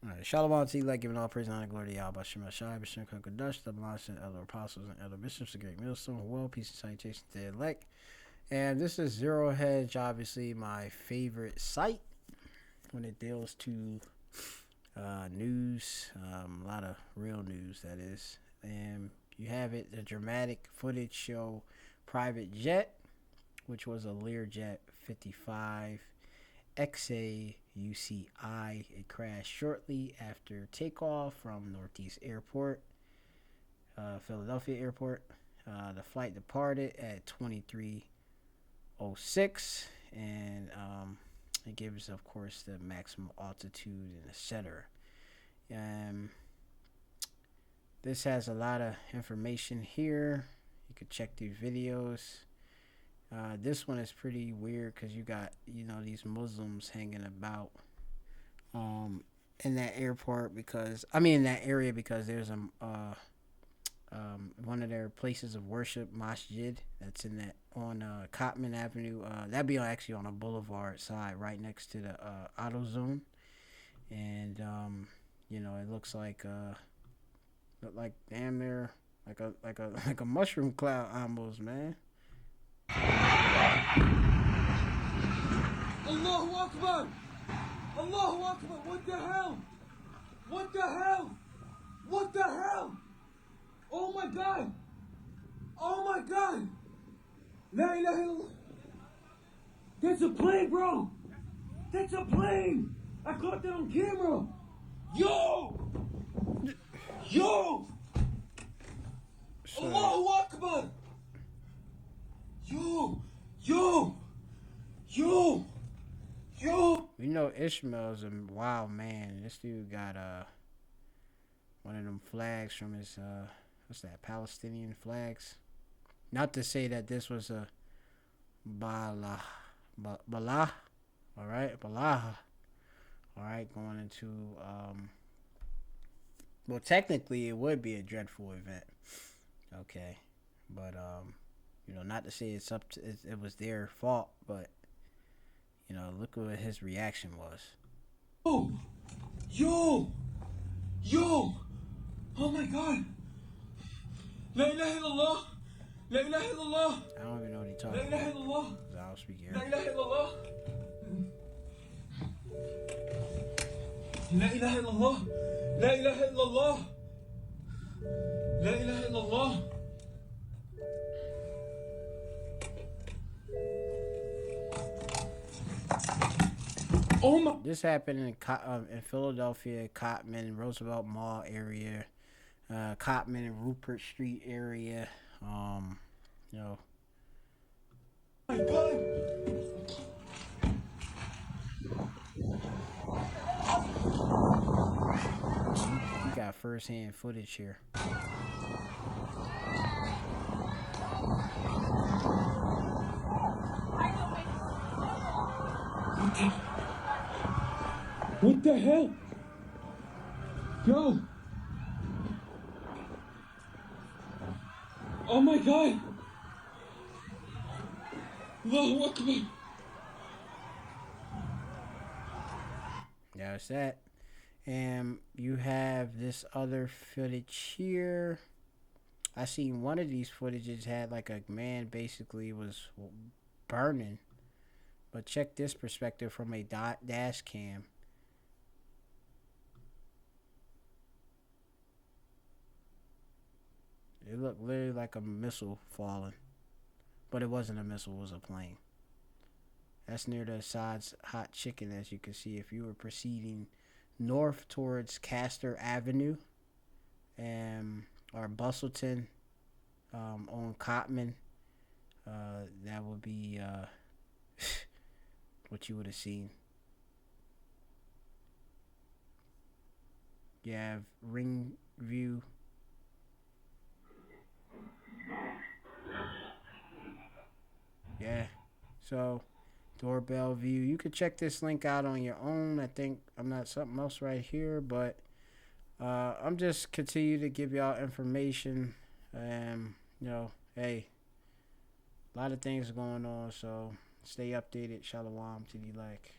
All right, Shalom to you, like giving all praise and honor, glory to Yahweh, Shem Shai, B'Shem Kodash, the B'Lash, and other apostles and other bishops, the great millstone, well, peace and salutations to the elect. And this is Zero Hedge, obviously my favorite site when it deals to news, a lot of real news, that is. And you have it, the dramatic footage show private jet, which was a Learjet 55 XA UCI. It crashed shortly after takeoff from Northeast Airport, Philadelphia Airport. The flight departed at 23:06, and it gives, of course, the maximum altitude and etc. This has a lot of information here. You could check these videos. This one is pretty weird because you got, these Muslims hanging about in that airport in that area, because there's one of their places of worship, masjid, that's in that on Cotman Avenue. That'd be actually on a boulevard side right next to the auto zone. And it looks like damn near like a mushroom cloud almost, man. Allahu Akbar! Allahu Akbar! What the hell? What the hell? What the hell? Oh my God! Oh my God! La ilaha illallah! That's a plane, bro! That's a plane! I caught that on camera! Yo! Yo! Allahu Akbar! Yo! Yo! Yo! Yo! We know Ishmael's a wild man. This dude got one of them flags from his what's that, Palestinian flags. Not to say that this was a Bala, all right, Balaha, all right, going into well, technically it would be a dreadful event, okay, but not to say it's it was their fault, but look what his reaction was. Yo! Yo! Yo! Oh my God! La ilaha illallah! La ilaha illallah! I don't even know what he's La talking ilaha about. illallah! I don't speak La Arabic. ilaha illallah! La ilaha illallah! La ilaha illallah! La ilaha illallah! Oh my! This happened in Philadelphia, Cotman, Roosevelt Mall area, Cotman and Rupert Street area. My God! You got first-hand footage here. What the hell? Yo! Oh my God! Allahu Akbar! That's that. And you have this other footage here. I seen one of these footages had like a man basically was burning. But check this perspective from a dash cam. It looked literally like a missile falling. But it wasn't a missile, it was a plane. That's near the Assad's Hot Chicken, as you can see, if you were proceeding north towards Castor Avenue or Bustleton on Cotman. That would be what you would have seen. You have Ring View. Yeah. So, doorbell view. You could check this link out on your own. I think I'm not something else right here, but I'm just continue to give y'all information. Hey, a lot of things going on, so stay updated. Shalom to the like.